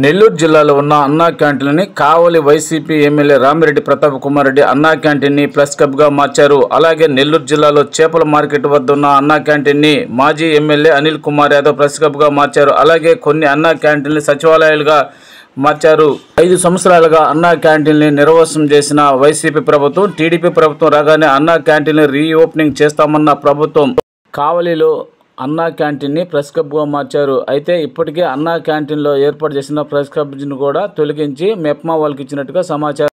నెల్లూరు జిల్లాలో ఉన్న అన్నా క్యాంటీన్ని కావలి వైసీపీ ఎమ్మెల్యే రామిరెడ్డి ప్రతాప్ కుమార్ రెడ్డి అన్నా క్యాంటీన్ని ప్లస్ క్లబ్గా మార్చారు. అలాగే నెల్లూరు జిల్లాలో చేపల మార్కెట్ వద్ద ఉన్న అన్నా క్యాంటీన్ని మాజీ ఎమ్మెల్యే అనిల్ కుమార్ యాదవ్ ప్లస్ క్లబ్గా మార్చారు. అలాగే కొన్ని అన్నా క్యాంటీన్లు సచివాలయాలుగా మార్చారు. 5 సంవత్సరాలుగా అన్నా క్యాంటీన్ని నిర్వహణ చేసిన వైసీపీ ప్రభుత్వం టీడీపీ ప్రభుత్వం రాగానే అన్నా క్యాంటీన్ని రీఓపెనింగ్ చేస్తామన్న ప్రభుత్వం కావలిలో అన్నా క్యాంటీన్ని ప్రెస్ క్లబ్గా మార్చారు. అయితే ఇప్పటికే అన్నా క్యాంటీన్లో ఏర్పాటు చేసిన ప్రెస్ క్లబ్ను కూడా తొలగించి మెప్మా వాళ్ళకి ఇచ్చినట్టుగా సమాచారం.